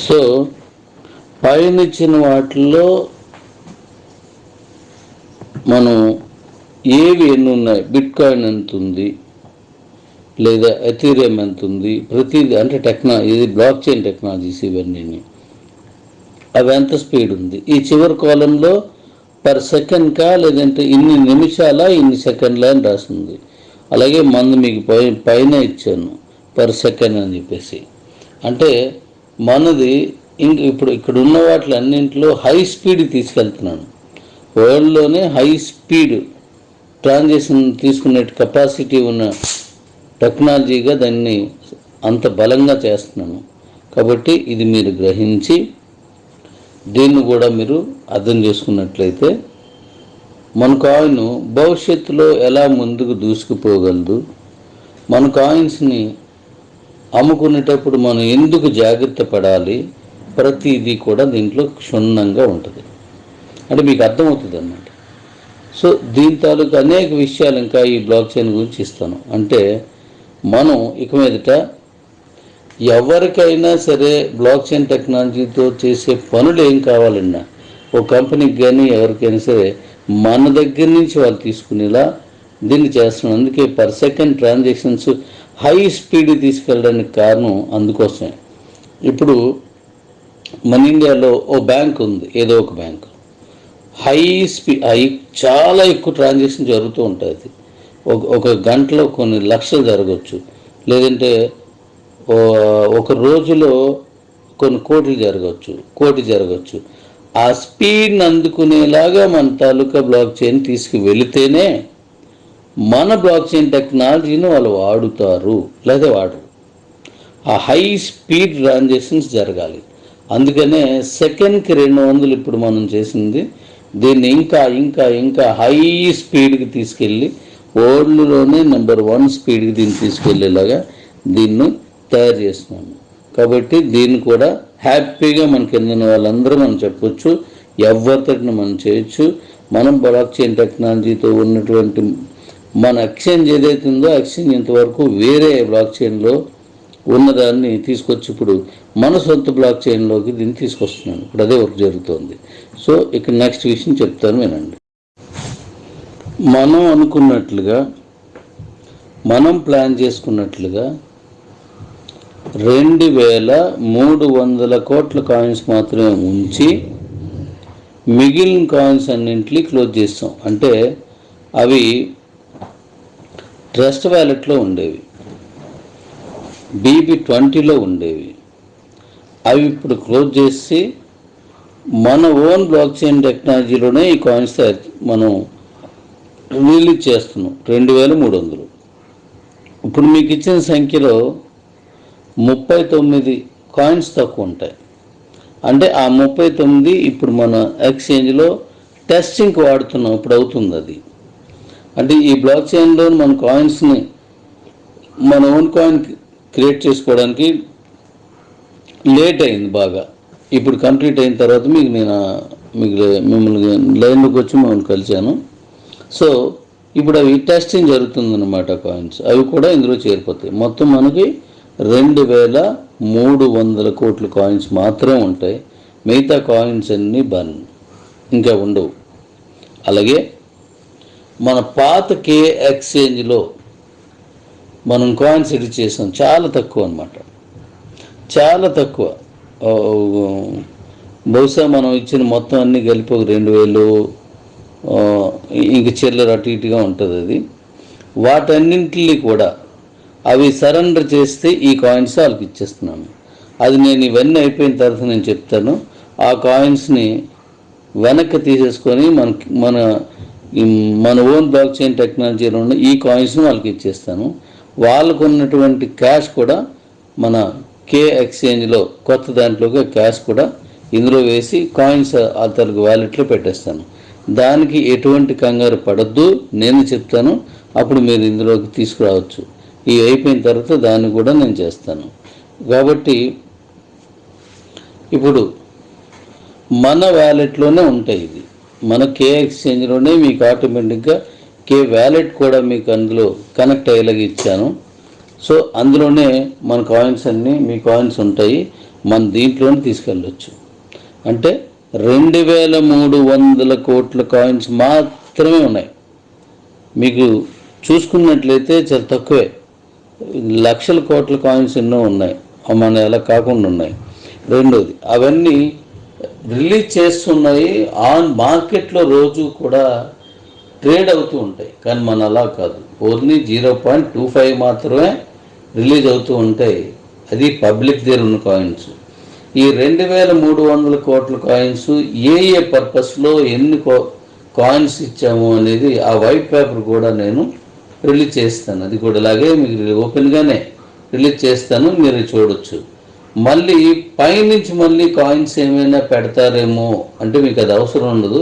So పైన ఇచ్చిన వాటిల్లో మనం ఏవి ఎన్ని ఉన్నాయి, బిట్ కాయిన్ ఎంత ఉంది, లేదా ఎథీరియం ఎంత ఉంది, ప్రతిదీ అంటే ఇది బ్లాక్ చైన్ టెక్నాలజీస్ ఇవన్నీ అవి ఎంత స్పీడ్ ఉంది. ఈ చివరి కాలంలో పర్ సెకండ్కా లేదంటే ఇన్ని నిమిషాల ఇన్ని సెకండ్ల అని రాస్తుంది. అలాగే మీకు పైన ఇచ్చాను పర్ సెకండ్ అని చెప్పేసి. అంటే మనది ఇప్పుడు ఇక్కడ ఉన్న వాటి అన్నింటిలో హై స్పీడ్ తీసుకెళ్తున్నాను. వరల్డ్లోనే హై స్పీడ్ ట్రాన్సాక్షన్ తీసుకునే కెపాసిటీ ఉన్న టెక్నాలజీగా దాన్ని అంత బలంగా చేస్తున్నాను. కాబట్టి ఇది మీరు గ్రహించి దీన్ని కూడా మీరు అర్థం చేసుకున్నట్లయితే మన కాయిన్ భవిష్యత్తులో ఎలా ముందుకు దూసుకుపోగలదు, మన కాయిన్స్ని అమ్ముకునేటప్పుడు మనం ఎందుకు జాగ్రత్త పడాలి, ప్రతిదీ కూడా దీంట్లో క్షుణ్ణంగా ఉంటుంది. అంటే మీకు అర్థమవుతుంది అన్నమాట. సో దీని తాలూకు అనేక విషయాలు ఇంకా ఈ బ్లాక్ చైన్ గురించి ఇస్తాను. అంటే మనం ఇక మీదట ఎవరికైనా సరే బ్లాక్ చైన్ టెక్నాలజీతో చేసే పనులు ఏం కావాలన్నా ఒక కంపెనీకి కానీ ఎవరికైనా సరే మన దగ్గర నుంచి వాళ్ళు తీసుకునేలా దీన్ని చేస్తున్నాం. అందుకే per second transactions high speed తీసుకెళ్ళడానికి కారణం అందుకోసమే. ఇప్పుడు మన ఇండియాలో ఓ బ్యాంక్ ఉంది, ఏదో ఒక బ్యాంకు చాలా ఎక్కువ ట్రాన్సాక్షన్ జరుగుతూ ఉంటుంది. ఒక గంటలో కొన్ని లక్షలు జరగవచ్చు, లేదంటే ఒక రోజులో కొన్ని కోటి జరగవచ్చు. ఆ స్పీడ్ని అందుకునేలాగా మన తాలూకా బ్లాక్ చైన్ తీసుకువెళితేనే మన బ్లాక్ చైన్ టెక్నాలజీని వాళ్ళు వాడుతారు, లేదా వాడరు. ఆ హై స్పీడ్ ట్రాన్సాక్షన్స్ జరగాలి. అందుకనే సెకండ్కి 200 ఇప్పుడు మనం చేసింది. దీన్ని ఇంకా ఇంకా ఇంకా హై స్పీడ్కి తీసుకెళ్ళి వరల్డ్లోనే నెంబర్ 1 స్పీడ్కి దీన్ని తీసుకెళ్ళేలాగా దీన్ని తయారు చేస్తున్నాము. కాబట్టి దీన్ని కూడా హ్యాపీగా మన కింద వాళ్ళందరూ మనం చెప్పొచ్చు, ఎవరితోటిని మనం చేయొచ్చు. మనం బ్లాక్ చైన్ టెక్నాలజీతో ఉన్నటువంటి మన ఎక్స్చేంజ్ ఏదైతే ఉందో ఎక్స్చేంజ్ ఇంతవరకు వేరే బ్లాక్ చైన్లో ఉన్నదాన్ని తీసుకొచ్చి ఇప్పుడు మన సొంత బ్లాక్ చైన్లోకి దీన్ని తీసుకొస్తున్నాను. ఇప్పుడు అదే వర్క్ జరుగుతుంది. సో ఇక్కడ నెక్స్ట్ విషయం చెప్తాను వినండి. మనం అనుకున్నట్లుగా, మనం ప్లాన్ చేసుకున్నట్లుగా 2300 కోట్ల కాయిన్స్ మాత్రమే ఉంచి మిగిలిన కాయిన్స్ అన్నింటినీ క్లోజ్ చేస్తాం. అంటే అవి ట్రస్ట్ వ్యాలెట్లో ఉండేవి, BB20లో ఉండేవి. అవి ఇప్పుడు క్లోజ్ చేసి మన ఓన్ బ్లాక్ చైన్ టెక్నాలజీలోనే ఈ కాయిన్స్ మనం రిలీజ్ చేస్తున్నాం. 2300. ఇప్పుడు మీకు ఇచ్చిన సంఖ్యలో 39 కాయిన్స్ తక్కువ ఉంటాయి. అంటే ఆ 39 ఇప్పుడు మన ఎక్స్చేంజ్లో టెస్టింగ్కి వాడుతున్నాం. ఇప్పుడు అవుతుంది అది. అంటే ఈ బ్లాక్ చైన్లో మన కాయిన్స్ని మన ఓన్ కాయిన్ క్రియేట్ చేసుకోవడానికి లేట్ అయింది బాగా. ఇప్పుడు కంప్లీట్ అయిన తర్వాత మిమ్మల్ని లైన్లోకి వచ్చి మిమ్మల్ని కలిశాను. సో ఇప్పుడు అవి టెస్టింగ్ జరుగుతుందన్నమాట. కాయిన్స్ అవి కూడా ఇందులో చేరిపోతాయి. మొత్తం మనకి 2300 కోట్ల కాయిన్స్ మాత్రం ఉంటాయి. మిగతా కాయిన్స్ అన్నీ బర్న్, ఇంకా ఉండవు. అలాగే మన పాత కే ఎక్స్చేంజ్లో మనం కాయిన్స్ ఎడిట్ చేసాం, చాలా తక్కువ అన్నమాట, చాలా తక్కువ. బహుశా మనం ఇచ్చిన మొత్తం అన్నీ కలిపి ఒక 2000 ఇంక చిల్లర అటు ఇటుగా ఉంటుంది అది. వాటన్నింటినీ కూడా అవి సరెండర్ చేస్తే ఈ కాయిన్స్ వాళ్ళకి ఇచ్చేస్తున్నాను. అది నేను ఇవన్నీ అయిపోయిన తర్వాత నేను చెప్తాను. ఆ కాయిన్స్ని వెనక్కి తీసేసుకొని మన ఓన్ బ్లాక్ చైన్ టెక్నాలజీలో ఉన్న ఈ కాయిన్స్ని వాళ్ళకి ఇచ్చేస్తాను. వాళ్ళకు ఉన్నటువంటి క్యాష్ కూడా మన కే ఎక్స్చేంజ్లో కొత్త దాంట్లోకి క్యాష్ కూడా ఇందులో వేసి కాయిన్స్ అతనికి వ్యాలెట్లో పెట్టేస్తాను. దానికి ఎటువంటి కంగారు పడద్దు, నేను చెప్తాను. అప్పుడు మీరు ఇందులోకి తీసుకురావచ్చు. ఇవి అయిపోయిన తర్వాత దాన్ని కూడా నేను చేస్తాను. కాబట్టి ఇప్పుడు మన వ్యాలెట్లోనే ఉంటాయి. ఇది మన కే ఎక్స్చేంజ్లోనే మీకు ఆటోమేటిక్గా కే వ్యాలెట్ కూడా మీకు అందులో కనెక్ట్ అయ్యేలాగా ఇచ్చాను. సో అందులోనే మన కాయిన్స్ అన్నీ మీ కాయిన్స్ ఉంటాయి, మన దీంట్లోనే తీసుకెళ్ళొచ్చు. అంటే 2300 కోట్ల కాయిన్స్ మాత్రమే ఉన్నాయి. మీకు చూసుకున్నట్లయితే చాలా తక్కువే, లక్షల కోట్ల కాయిన్స్ ఎన్నో ఉన్నాయి, మన ఎలా కాకుండా ఉన్నాయి. రెండోది, అవన్నీ రిలీజ్ చేస్తున్నాయి ఆన్ మార్కెట్లో రోజు కూడా ట్రేడ్ అవుతూ ఉంటాయి. కానీ మన అలా కాదు, ఓన్లీ 0.25 మాత్రమే రిలీజ్ అవుతూ ఉంటాయి. అది పబ్లిక్ దగ్గర ఉన్న కాయిన్స్. ఈ 2300 కోట్ల కాయిన్స్ ఏ పర్పస్లో ఎన్ని కాయిన్స్ ఇచ్చాము అనేది ఆ వైట్ పేపర్ కూడా నేను రిలీజ్ చేస్తాను. అది కూడా అలాగే మీకు ఓపెన్గానే రిలీజ్ చేస్తాను, మీరు చూడొచ్చు. మళ్ళీ పైనుంచి మళ్ళీ కాయిన్స్ ఏమైనా పెడతారేమో అంటే మీకు అది అవసరం ఉండదు.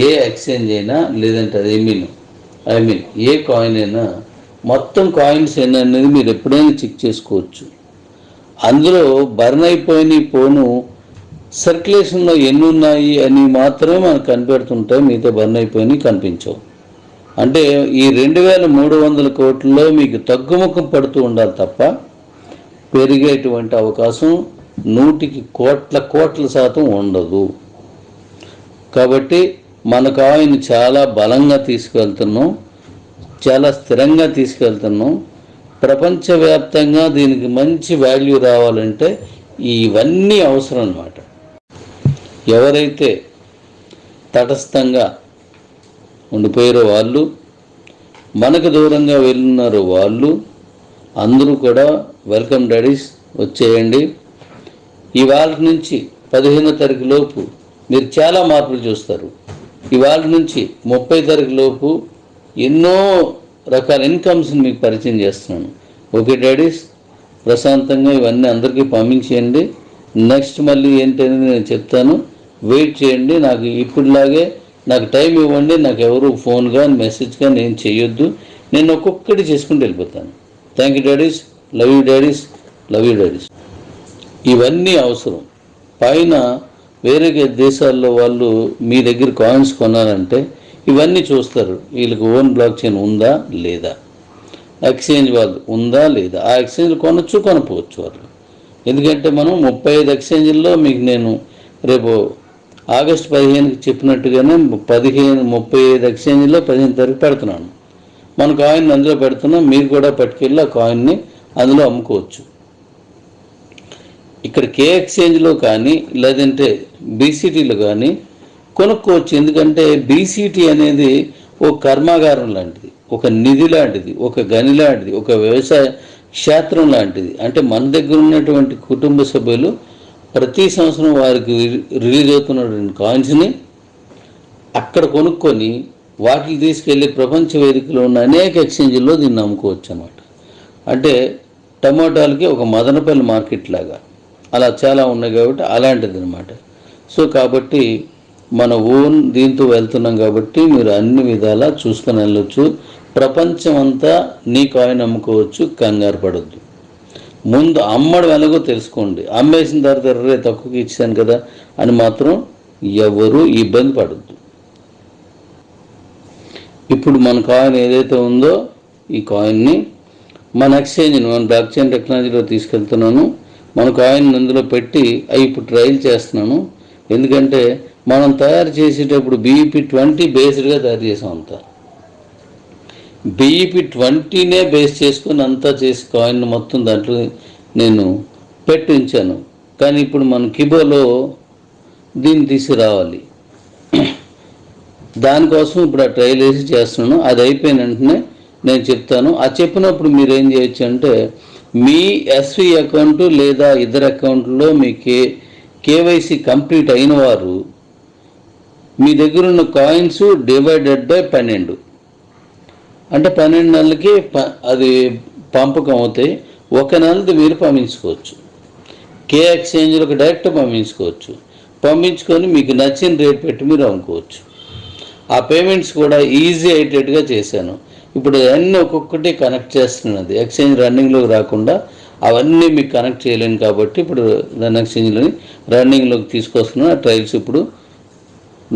ఏ ఎక్స్చేంజ్ అయినా లేదంటే అది ఐ మీన్ ఏ కాయిన్ అయినా మొత్తం కాయిన్స్ అయినా అనేది మీరు ఎప్పుడైనా చెక్ చేసుకోవచ్చు. అందులో బర్న్ అయిపోయిన పోను సర్క్యులేషన్లో ఎన్ని ఉన్నాయి అని మాత్రమే మనకు కనిపెడుతుంటాయి, మిగతా బర్న్ అయిపోయినవి కనిపించవు. అంటే ఈ 2300 కోట్లలో మీకు తగ్గుముఖం పడుతూ ఉండాలి తప్ప పెరిగేటువంటి అవకాశం 100కి కోట్ల శాతం ఉండదు. కాబట్టి మన కాయిన్ చాలా బలంగా తీసుకెళ్తున్నాం, చాలా స్థిరంగా తీసుకెళ్తున్నాం. ప్రపంచవ్యాప్తంగా దీనికి మంచి వాల్యూ రావాలంటే ఇవన్నీ అవసరం అన్నమాట. ఎవరైతే తటస్థంగా ఉండిపోయారో వాళ్ళు, మనకు దూరంగా వెళ్ళున్నారో వాళ్ళు అందరూ కూడా వెల్కమ్ డాడీస్, వచ్చేయండి. ఇవాళ నుంచి 15వ తారీఖు లోపు మీరు చాలా మార్పులు చూస్తారు. ఇవాళ నుంచి 30వ తారీఖు లోపు ఎన్నో రకాల ఇన్కమ్స్ని మీకు పరిచయం చేస్తున్నాను. ఓకే డాడీస్, ప్రశాంతంగా ఇవన్నీ అందరికీ పంపించేయండి. నెక్స్ట్ మళ్ళీ ఏంటనేది నేను చెప్తాను, వెయిట్ చేయండి. నాకు ఇప్పుడులాగే నాకు టైం ఇవ్వండి. నాకు ఎవరు ఫోన్ కానీ మెసేజ్ కానీ ఏం చేయొద్దు, నేను ఒక్కొక్కటి చేసుకుంటూ వెళ్ళిపోతాను. Thank you daddy's, love you daddy's, love you daddy's. ఇవన్నీ అవసరం. పైన వేరే దేశాల్లో వాళ్ళు మీ దగ్గర కాయిన్స్ కొనాలంటే ఇవన్నీ చూస్తారు. వీళ్ళకి ఓన్ బ్లాక్ చైన్ ఉందా లేదా, ఎక్స్చేంజ్ వాళ్ళు ఉందా లేదా. ఆ ఎక్స్చేంజ్ కొనొచ్చు కొనపోవచ్చు వాళ్ళు. ఎందుకంటే మనం 35 ఎక్స్చేంజ్ల్లో మీకు నేను రేపు ఆగస్టు 15కి చెప్పినట్టుగానే 35 ఎక్స్చేంజ్లో 15 తారీఖు పెడుతున్నాను. మన కాయిన్ అందులో పెడుతున్నాం, మీరు కూడా పట్టుకెళ్ళి ఆ కాయిన్ని అందులో అమ్ముకోవచ్చు. ఇక్కడ కే ఎక్స్చేంజ్లో కానీ లేదంటే బీసీటీలో కానీ కొనుక్కోవచ్చు. ఎందుకంటే బీసీటీ అనేది ఒక కర్మాగారం లాంటిది, ఒక నిధి లాంటిది, ఒక గని లాంటిది, ఒక వ్యవసాయ క్షేత్రం లాంటిది. అంటే మన దగ్గర ఉన్నటువంటి కుటుంబ సభ్యులు ప్రతి సంవత్సరం వారికి రిలీజ్ అవుతున్నటువంటి కాయిన్స్ని అక్కడ కొనుక్కొని వాటిని తీసుకెళ్ళి ప్రపంచ వేదికలో ఉన్న అనేక ఎక్స్చేంజ్ల్లో దీన్ని అమ్ముకోవచ్చు అన్నమాట. అంటే టమోటాలకి ఒక మదనపల్లి మార్కెట్ లాగా అలా చాలా ఉన్నాయి కాబట్టి అలాంటిది అనమాట. సో కాబట్టి మన ఓన్ దీంతో వెళ్తున్నాం కాబట్టి మీరు అన్ని విధాలా చూసుకొని వెళ్ళొచ్చు. ప్రపంచం అంతా నీ కాయిన్ అమ్ముకోవచ్చు, కంగారు పడద్దు. ముందు అమ్మడం ఎలాగో తెలుసుకోండి. అమ్మేసిన తర్వాత తక్కువకి ఇచ్చాను కదా అని మాత్రం ఎవరు ఇబ్బంది పడద్దు. ఇప్పుడు మన కాయిన్ ఏదైతే ఉందో ఈ కాయిన్ని మన ఎక్స్చేంజ్ని మన బ్లాక్ చైన్ టెక్నాలజీలో తీసుకెళ్తున్నాను. మన కాయిన్ అందులో పెట్టి ఇప్పుడు ట్రయల్ చేస్తున్నాను. ఎందుకంటే మనం తయారు చేసేటప్పుడు BEP20 బేస్డ్గా తయారు చేసాం. అంతా BEP20నే బేస్ చేసుకొని అంతా చేసి కాయిన్ మొత్తం దాంట్లో నేను పెట్టి ఉంచాను. కానీ ఇప్పుడు మన కిబోలో దీన్ని తీసుకురావాలి. దానికోసం ఇప్పుడు ఆ ట్రయల్ వేసి చేస్తున్నాను. అది అయిపోయిన వెంటనే నేను చెప్తాను. ఆ చెప్పినప్పుడు మీరు ఏం చేయొచ్చు అంటే మీ ఎస్వి అకౌంట్ లేదా ఇతర అకౌంట్లో మీ కేవైసీ కంప్లీట్ అయిన వారు మీ దగ్గర ఉన్న కాయిన్స్ డివైడెడ్ బై 12 అంటే 12 నెలలకి అది పంపకం అవుతాయి. ఒక నెలది మీరు పంపించుకోవచ్చు. కే ఎక్స్చేంజ్లకు డైరెక్ట్ పంపించుకోవచ్చు. పంపించుకొని మీకు నచ్చిన రేట్ పెట్టి మీరు అమ్ముకోవచ్చు. ఆ పేమెంట్స్ కూడా ఈజీ అయ్యేటట్టుగా చేశాను. ఇప్పుడు అన్నీ ఒక్కొక్కటి కనెక్ట్ చేస్తున్నది. ఎక్స్చేంజ్ రన్నింగ్లోకి రాకుండా అవన్నీ మీకు కనెక్ట్ చేయలేను కాబట్టి ఇప్పుడు దాని ఎక్స్చేంజ్లోని రన్నింగ్లోకి తీసుకొస్తున్నాను. ఆ ట్రయల్స్ ఇప్పుడు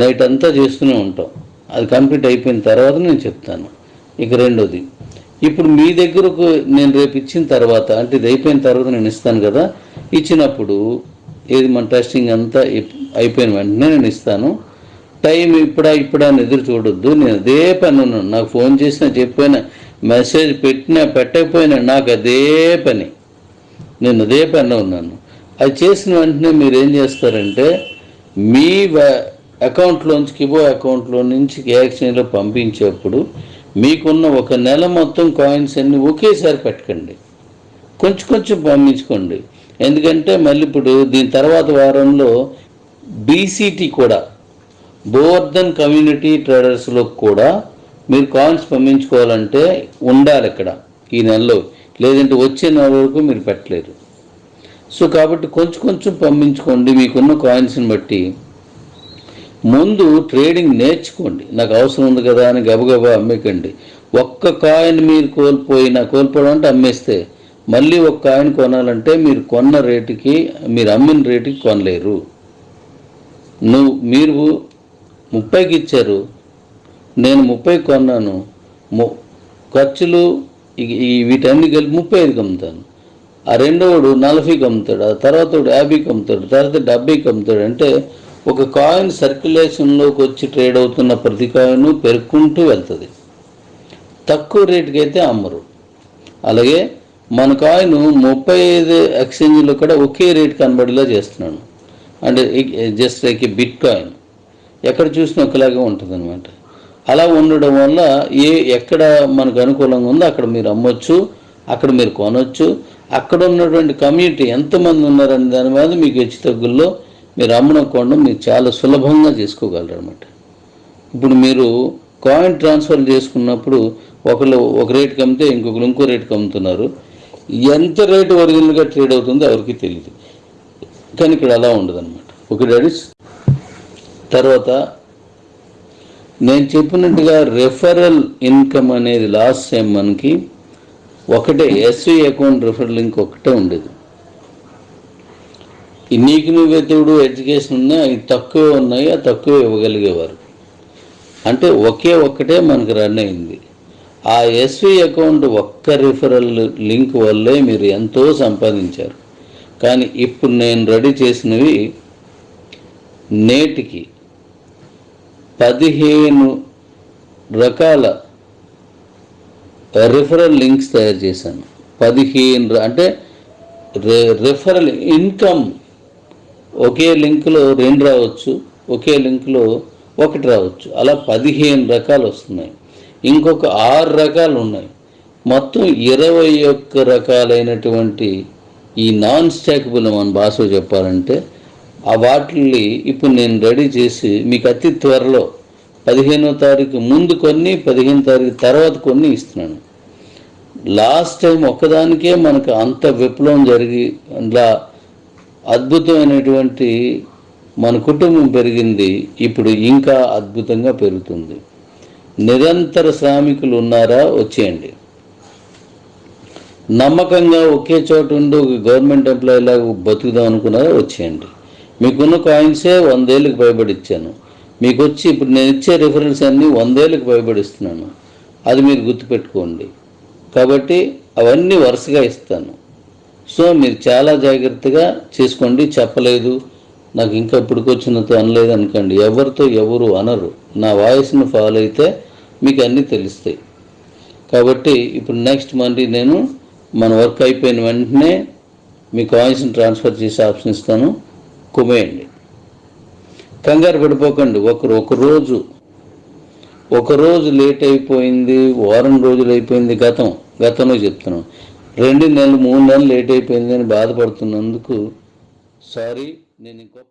నైట్ అంతా చేస్తూనే ఉంటాం. అది కంప్లీట్ అయిపోయిన తర్వాత నేను చెప్తాను. ఇక రెండోది, ఇప్పుడు మీ దగ్గరకు నేను రేపు ఇచ్చిన తర్వాత, అంటే ఇది అయిపోయిన తర్వాత నేను ఇస్తాను కదా, ఇచ్చినప్పుడు ఏది మన టెస్టింగ్ అంతా అయిపోయిన వెంటనే నేను ఇస్తాను. టైం ఇప్పుడా అని ఎదురు చూడొద్దు. నేను అదే పని ఉన్నాను. నాకు ఫోన్ చేసినా చెప్పినా, మెసేజ్ పెట్టినా పెట్టకపోయినా నాకు అదే పని, నేను అదే పని ఉన్నాను. అది చేసిన వెంటనే మీరు ఏం చేస్తారంటే, మీ అకౌంట్లోంచి కిబో అకౌంట్లో నుంచి ఎక్స్చేంజ్లో పంపించేప్పుడు మీకున్న ఒక నెల మొత్తం కాయిన్స్ అన్ని ఒకేసారి పెట్టకండి, కొంచెం కొంచెం పంపించుకోండి. ఎందుకంటే మళ్ళీ ఇప్పుడు దీని తర్వాత వారంలో బీసీటీ కూడా, గోవర్ధన్ కమ్యూనిటీ ట్రేడర్స్లో కూడా మీరు కాయిన్స్ పంపించుకోవాలంటే ఉండాలి ఇక్కడ ఈ నెలలో, లేదంటే వచ్చే నెల వరకు మీరు పెట్టలేరు. సో కాబట్టి కొంచెం కొంచెం పంపించుకోండి మీకున్న కాయిన్స్ని బట్టి. ముందు ట్రేడింగ్ నేర్చుకోండి. నాకు అవసరం ఉంది కదా అని గబగబా అమ్మేకండి. ఒక్క కాయిన్ మీరు కోల్పోవడం అంటే అమ్మేస్తే, మళ్ళీ ఒక కాయిన్ కొనాలంటే మీరు కొన్న రేటుకి, మీరు అమ్మిన రేటుకి కొనలేరు. మీరు 30కి ఇచ్చారు, నేను 30కి కొన్నాను, ఖర్చులు వీటన్ని కలిపి 35కి అమ్ముతాను. ఆ రెండోడు 40కి అమ్ముతాడు, ఆ తర్వాత 50కి అమ్ముతాడు, తర్వాత 70కి అమ్ముతాడు. అంటే ఒక కాయిన్ సర్క్యులేషన్లోకి వచ్చి ట్రేడ్ అవుతున్న ప్రతి కాయిన్ పెరుక్కుంటూ వెళ్తుంది. తక్కువ రేటుకి అయితే అమ్మరు. అలాగే మన కాయిన్ 35 ఎక్స్చేంజ్లో కూడా ఒకే రేట్ కనబడేలా చేస్తున్నాను. అంటే జస్ట్ లైక్ బిట్ కాయిన్ ఎక్కడ చూసినా ఒకలాగే ఉంటుంది అనమాట. అలా ఉండడం వల్ల ఎక్కడ మనకు అనుకూలంగా ఉందో అక్కడ మీరు అమ్మొచ్చు, అక్కడ మీరు కొనవచ్చు. అక్కడ ఉన్నటువంటి కమ్యూనిటీ ఎంతమంది ఉన్నారని దాని మీద మీకు హెచ్చు తగ్గుల్లో మీరు అమ్మడం కొనడం మీరు చాలా సులభంగా చేసుకోగలరు అనమాట. ఇప్పుడు మీరు కాయిన్ ట్రాన్స్ఫర్ చేసుకున్నప్పుడు ఒకళ్ళు ఒక రేటుకి అమ్మితే ఇంకొకరు ఇంకో రేటుకి అమ్ముతున్నారు. ఎంత రేటు ఒరిజినల్గా ట్రేడ్ అవుతుందో ఎవరికి తెలియదు. కానీ ఇక్కడ అలా ఉండదు అనమాట. Okay daddies. తర్వాత నేను చెప్పినట్టుగా రెఫరల్ ఇన్కమ్ అనేది లాస్ట్ టైం మనకి ఒకటే, ఎస్వి అకౌంట్ రెఫరల్ లింక్ ఒకటే ఉండేది. నీకు నువ్వే తోడు ఎడ్యుకేషన్ ఉన్నాయి, అవి తక్కువ ఉన్నాయి, ఆ తక్కువ ఇవ్వగలిగేవారు. అంటే ఒక్కటే మనకు రన్ అయింది. ఆ ఎస్వి అకౌంట్ ఒక్క రిఫరల్ లింక్ వల్లే మీరు ఎంతో సంపాదించారు. కానీ ఇప్పుడు నేను రెడీ చేసినవి నేటికి 15 రకాల రిఫరల్ లింక్స్ తయారు చేశాను. 15 అంటే రిఫరల్ ఇన్కమ్ ఒకే లింక్లో 2 రావచ్చు, ఒకే లింక్లో 1 రావచ్చు. అలా 15 రకాలు వస్తున్నాయి. ఇంకొక 6 రకాలు ఉన్నాయి. మొత్తం 21 రకాలైనటువంటి ఈ నాన్ స్టాకబుల్ మన భాషలో చెప్పాలంటే ఆ వాటిని ఇప్పుడు నేను రెడీ చేసి మీకు అతి త్వరలో 15వ తారీఖు ముందు కొన్ని, 15వ తారీఖు తర్వాత కొన్ని ఇస్తున్నాను. లాస్ట్ టైం ఒక్కదానికే మనకు అంత విప్లవం జరిగి అందులో అద్భుతమైనటువంటి మన కుటుంబం పెరిగింది. ఇప్పుడు ఇంకా అద్భుతంగా పెరుగుతుంది. నిరంతర శ్రామికులు ఉన్నారా? వచ్చేయండి. నమ్మకంగా ఒకే చోట ఉండి ఒక గవర్నమెంట్ ఎంప్లాయీ లాగా బతుకుదాం అనుకున్నారా? వచ్చేయండి. మీకున్న కాయిన్సే 100 ఏళ్ళకి పైబడి ఇచ్చాను. మీకు వచ్చి ఇప్పుడు నేను ఇచ్చే రిఫరెన్స్ అన్నీ 100 ఏళ్ళకి పైబడి ఇస్తున్నాను. అది మీరు గుర్తుపెట్టుకోండి. కాబట్టి అవన్నీ వరుసగా ఇస్తాను. సో మీరు చాలా జాగ్రత్తగా చేసుకోండి. చెప్పలేదు, నాకు ఇంకా ఇప్పటికొచ్చినంత అనలేదు అనుకోండి. ఎవరితో ఎవరు అనరు. నా వాయిస్ను ఫాలో అయితే మీకు అన్నీ తెలుస్తాయి. కాబట్టి ఇప్పుడు నెక్స్ట్ మండే నేను మన వర్క్ అయిపోయిన వెంటనే మీ కాయిన్స్ని ట్రాన్స్ఫర్ చేసే ఆప్షన్ ఇస్తాను. కుమ్మేయండి. కంగారు పడిపోకండి. ఒకరోజు లేట్ అయిపోయింది, వారం రోజులు అయిపోయింది, గతంలో చెప్తున్నాను. 2 నెలలు 3 నెలలు లేట్ అయిపోయింది అని బాధపడుతున్నందుకు సారీ. నేను ఇంకొక